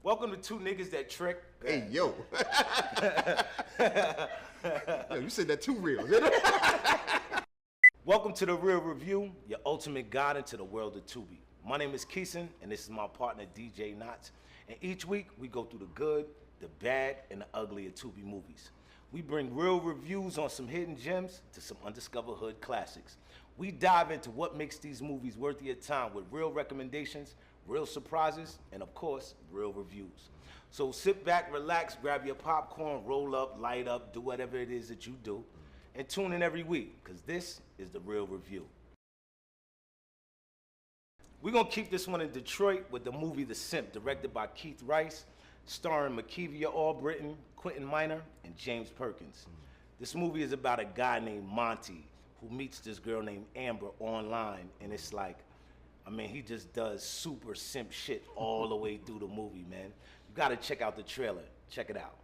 Welcome to Two Niggas That Trick. Hey, yo. Yo, you said that too real. Welcome to The Real Review, your ultimate guide into the world of TUBI. My name is Kison, and this is my partner, DJKnotts. And each week, we go through the good, the bad, and the ugly of TUBI movies. We bring real reviews on some hidden gems to some undiscovered hood classics. We dive into what makes these movies worth your time with real recommendations, real surprises, and of course, real reviews. So sit back, relax, grab your popcorn, roll up, light up, do whatever it is that you do, and tune in every week, because this is The Real Review. We're gonna keep this one in Detroit with the movie The Simp, directed by Keith Rice, starring Makivia Albritton, Quentin Minor, and James Perkins. This movie is about a guy named Monty who meets this girl named Amber online, and it's like, I mean, he just does super simp shit all the way through the movie, man. You gotta check out the trailer. Check it out.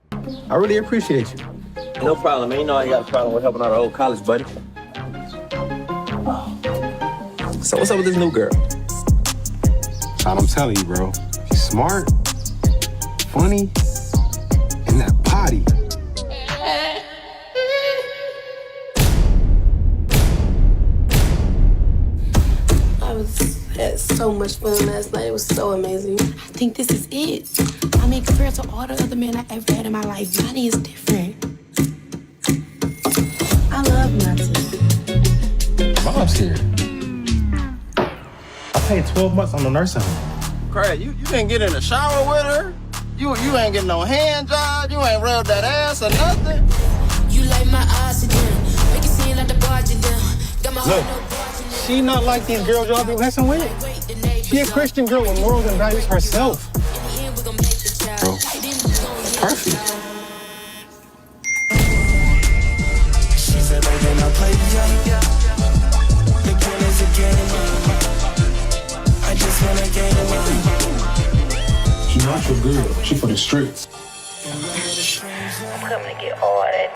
I really appreciate you. No problem, man. You know I ain't got a problem with helping out an old college buddy. So what's up with this new girl? Child, I'm telling you, bro. She's smart, funny, and that body. I had so much fun last night. It was so amazing. I think this is it. I mean, compared to all the other men I ever had in my life, Johnny is different. I love Monty. Mom's here. I paid 12 months on the nursing home. Craig, you didn't get in the shower with her? You ain't getting no hand job? You ain't rubbed that ass or nothing? You like my oxygen. Make it seem like the barging down. Got my heart no barging down. She not like these girls y'all be messing with. She a Christian girl with morals and values herself. Bro, perfect. She's a legend, I'll play young. The game is a game. I just wanna gain a mind. She not your girl. She for the streets. I'm coming to get all that.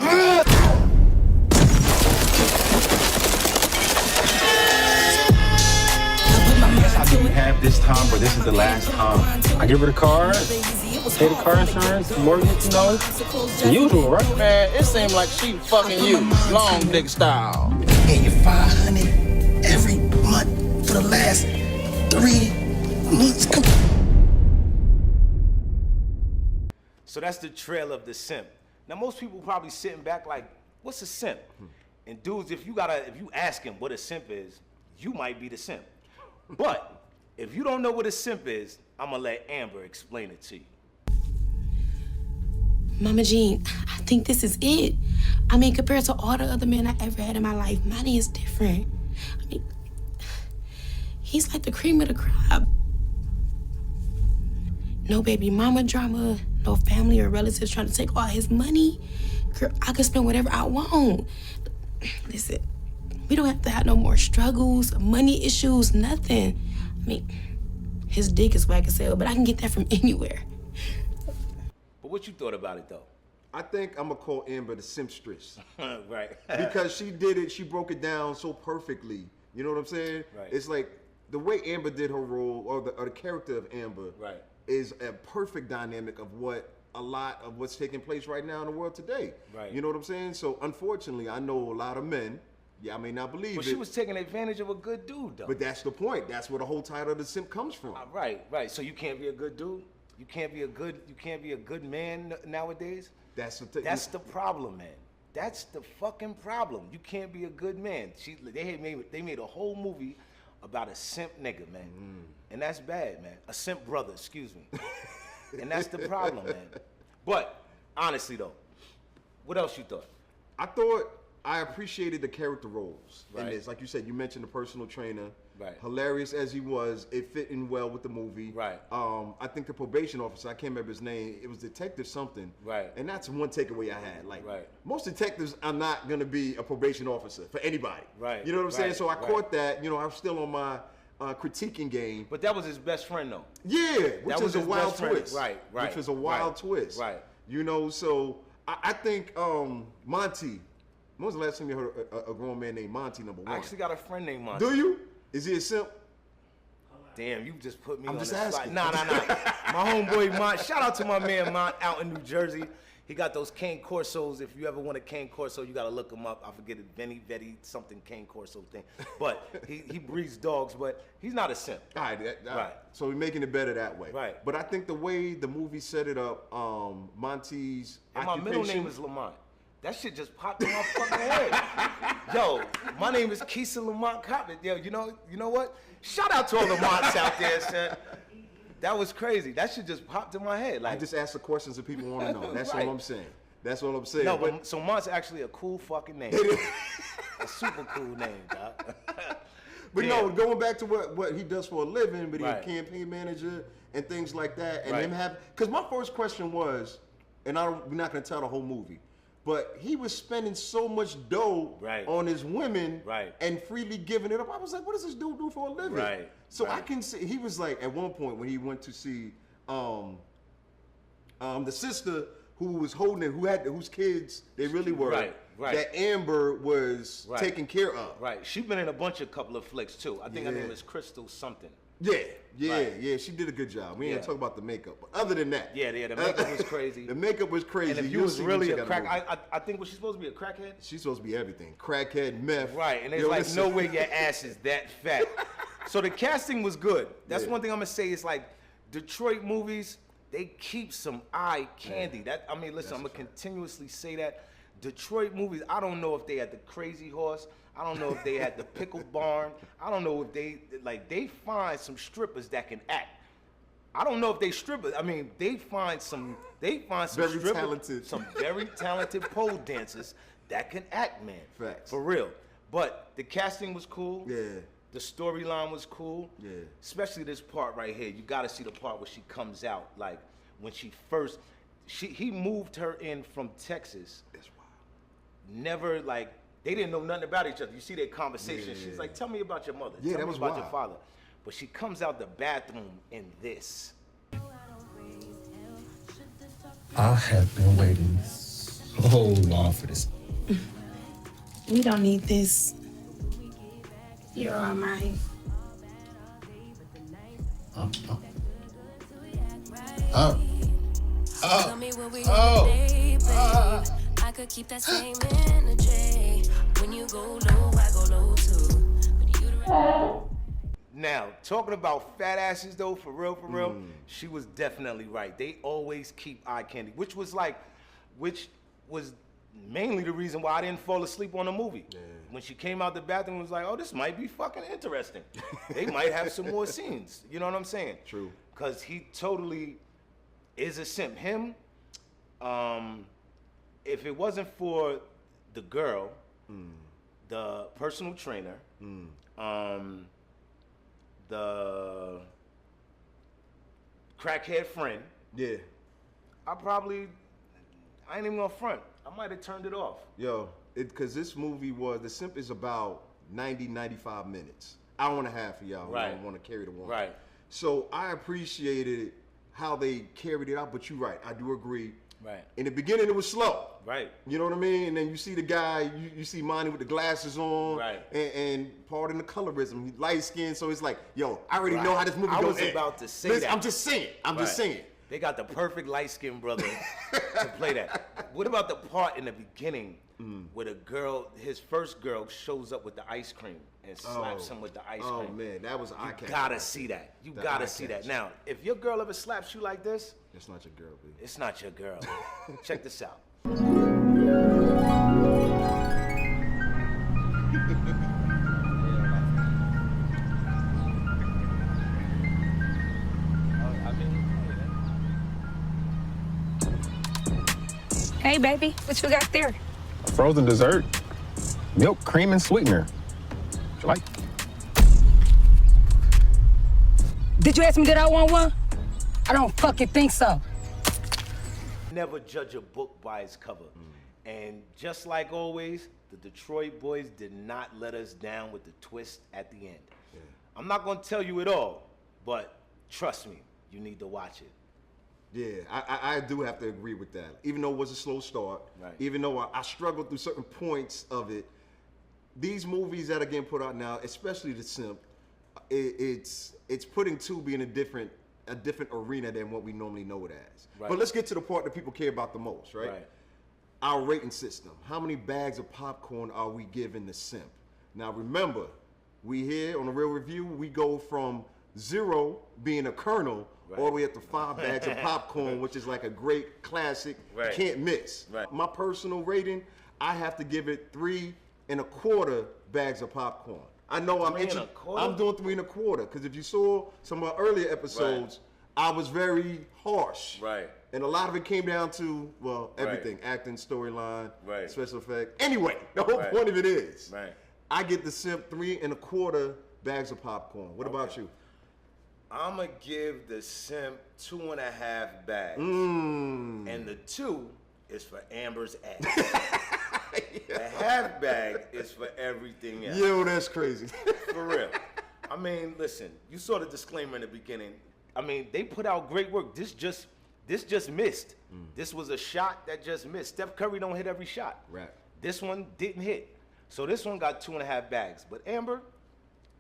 I give you half this time, but this is the last time. I give her the card, pay the car insurance, mortgage, you know, the usual, right? Man, it seemed like she fucking you, long dick style. Pay you $500 every month for the last 3 months. Come So that's the trail of The Simp. Now, most people probably sitting back like, what's a simp? And dudes, if you ask him what a simp is, you might be the simp. But if you don't know what a simp is, I'm gonna let Amber explain it to you. Mama Jean, I think this is it. I mean, compared to all the other men I ever had in my life, Monty is different. I mean, he's like the cream of the crop. No baby mama drama, no family or relatives trying to take all his money. Girl, I can spend whatever I want. Listen, we don't have to have no more struggles, money issues, nothing. I mean, his dick is whack as hell, but I can get that from anywhere. But what you thought about it, though? I think I'm gonna call Amber the simpstress. Right. Because she did it, she broke it down so perfectly. You know what I'm saying? Right. It's like the way Amber did her role, or the character of Amber, Right. is a perfect dynamic of what a lot of what's taking place right now in the world today. Right. You know what I'm saying? So unfortunately, I know a lot of men, I may not believe But it. she was taking advantage of a good dude, though. But that's the point. That's where the whole title of the simp comes from. Right. So you can't be a good dude? You can't be a good man nowadays? That's the That's the problem, man. That's the fucking problem. You can't be a good man. They made a whole movie about a simp nigga, man. And that's bad, man. A simp brother, excuse me. And that's the problem, man. But honestly though, what else you thought? I appreciated the character roles in Right. this. Like you said, you mentioned the personal trainer. Right. Hilarious as he was, it fit in well with the movie. Right. I think the probation officer, I can't remember his name, it was Detective something. Right. And that's one takeaway I had. Like, Right. most detectives are not gonna be a probation officer for anybody. Right. You know what I'm saying? Right. So I Right. caught that. You know, I'm still on my critiquing game. But that was his best friend though. Yeah, which was is a his wild best friend. twist. Right. Which was a wild Right. twist. Right. You know, so I think Monty, when was the last time you heard a grown man named Monty, number one? I actually got a friend named Monty. Do you? Is he a simp? damn, you just put me I'm on just the spot. asking. Nah. My homeboy Mont, shout out to my man Mont out in New Jersey. He got those cane corsos. If you ever want a cane corso, you gotta look him up. I forget it, Vetti something cane corso thing. But he breeds dogs, but he's not a simp. All right. Right. So we're making it better that way. Right. But I think the way the movie set it up, Monty's And my occupation. middle name is Lamont. That shit just popped in my fucking head. Yo, my name is Kison Lamont Coppett. Yo, you know what? Shout out to all the Monts out there, son. That was crazy. That shit just popped in my head. Like, I just ask the questions that people want to know. That's Right. all I'm saying. That's all I'm saying. no, but so Mont's actually a cool fucking name. A super cool name, dog. But Yeah. no, going back to what he does for a living, but he's Right. a campaign manager and things like that, and Right. him have. Because my first question was, and we're not going to tell the whole movie, but he was spending so much dough Right. on his women Right. and freely giving it up. I was like, what does this dude do for a living? Right. So I Right. can see he was like at one point when he went to see the sister who was holding it, whose kids they really were. Right. That Amber was Right. taken care of. Right. She's been in a couple of flicks too. I think her Yeah. name is Crystal something. Yeah, Right. she did a good job. We ain't Yeah. talk about the makeup, but other than that, Yeah, the makeup was crazy. The makeup was crazy. And if you You'll was see when really she a got crack, movie. I think was she supposed to be a crackhead? She's supposed to be everything. Crackhead, meth. Right, and it's Yo, like listen. no way your ass is that fat. So the casting was good. That's Yeah. one thing I'm gonna say is like Detroit movies, they keep some eye candy. Listen, I'm gonna continuously say that. Detroit movies, I don't know if they had the Crazy Horse. I don't know if they had the Pickle Barn. I don't know if they find some strippers that can act. I don't know if they strippers. They find some Very strippers, talented. some very talented pole dancers that can act, man. Facts. For real. But the casting was cool. Yeah. The storyline was cool. Yeah. Especially this part right here. You got to see the part where she comes out. Like when he moved her in from Texas. That's wild. Never they didn't know nothing about each other. You see their conversation. Yeah. She's like, "Tell me about your mother. Yeah, Tell that me was about your wild. father." But she comes out the bathroom in this. I have been waiting so long for this. We don't need this. You're all mine. I could keep that same energy. When you go low, I go low too. But you the Now, talking about fat asses though, for real, she was definitely right. They always keep eye candy, which was mainly the reason why I didn't fall asleep on the movie. Yeah. When she came out the bathroom, it was like, oh, this might be fucking interesting. They might have some more scenes. You know what I'm saying? True. Because he totally is a simp. Him, if it wasn't for the girl, the personal trainer, the crackhead friend, Yeah. I ain't even gonna front. I might have turned it off. Yo, because this movie The Simp is about 90, 95 minutes. Hour and a half for y'all who Right. don't want to carry the one. Right. So I appreciated how they carried it out, but you're right. I do agree. Right. In the beginning, it was slow. Right. You know what I mean? And then you see the guy, you see Monty with the glasses on. Right. And pardon the colorism, he light skinned, so it's like, yo, I already know Right. how this movie I goes. was about to say Listen, that. I'm just saying. I'm just saying. They got the perfect light-skinned brother to play that. What about the part in the beginning where his first girl shows up with the ice cream and slaps him with the ice cream? Oh man, that was eye catching. Gotta see that. You gotta see that. Now, if your girl ever slaps you like this, It's not your girl, B. it's not your girl. Check this out. Hey, baby, what you got there? A frozen dessert, milk, cream, and sweetener. What you like? Did you ask me did I want one? I don't fucking think so. Never judge a book by its cover. And just like always, the Detroit boys did not let us down with the twist at the end. Yeah. I'm not gonna tell you it all, but trust me, you need to watch it. Yeah, I do have to agree with that. Even though it was a slow start, Right. even though I struggled through certain points of it, these movies that are getting put out now, especially The Simp, it's putting TUBI in a different arena than what we normally know it as. Right. But let's get to the part that people care about the most, right? Right. Our rating system. How many bags of popcorn are we giving the Simp? Now remember, we here on The Real Review, we go from 0 being a kernel all the way up to 5 bags of popcorn, which is like a great classic, can't miss. Right. My personal rating, I have to give it 3 1/4 bags of popcorn. I know I'm doing 3 1/4 because if you saw some of our earlier episodes, I was very harsh. Right. And a lot of it came down to, well, everything. Acting, storyline, special effect. Anyway, the whole point of it is, I get the Simp 3 1/4 bags of popcorn. What about you? I'm going to give the Simp 2.5 bags. And the 2 is for Amber's ass. The half bag is for everything else. Yo, that's crazy. For real. I mean, listen, you saw the disclaimer in the beginning. I mean, they put out great work. This just missed. This was a shot that just missed. Steph Curry don't hit every shot. Right. This one didn't hit. So this one got 2.5 bags. But Amber,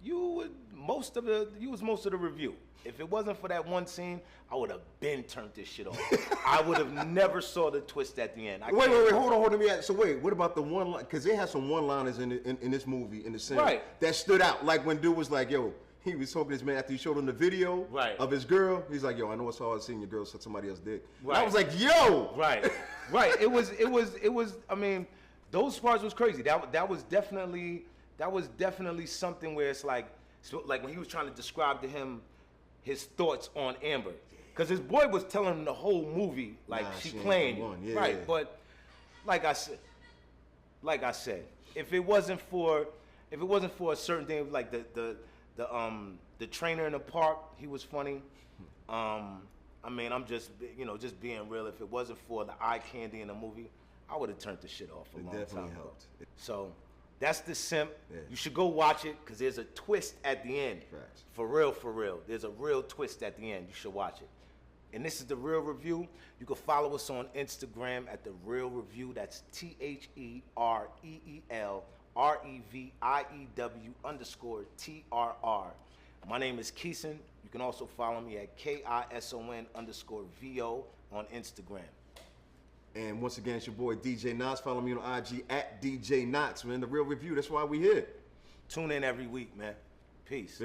you was most of the review. If it wasn't for that one scene, I would have been turned this shit off. I would have never saw the twist at the end. Wait, hold on. So wait, what about the one line? Because they had some one-liners in this movie, in the Simp, that stood out. Like when dude was like, yo, he was talking to this man after he showed him the video of his girl. He's like, yo, I know it's hard seeing your girl suck somebody else's dick. I was like, yo! Right. It was, I mean, those parts was crazy. That was definitely something where it's like when he was trying to describe to him his thoughts on Amber, because his boy was telling him the whole movie like she playing you. But like I said, if it wasn't for a certain thing like the trainer in the park, he was funny. I mean, I'm just being real. If it wasn't for the eye candy in the movie, I would have turned the shit off a long time ago. So that's the Simp. You should go watch it because there's a twist at the end. For real. There's a real twist at the end. You should watch it. And this is The Real Review. You can follow us on Instagram at The Real Review. That's THERELREVIEW_TRR. My name is Kison. You can also follow me at KISON_VO on Instagram. And once again, it's your boy DJ Knotts. Follow me on IG at DJ Knotts, man. The Real Review. That's why we here. Tune in every week, man. Peace.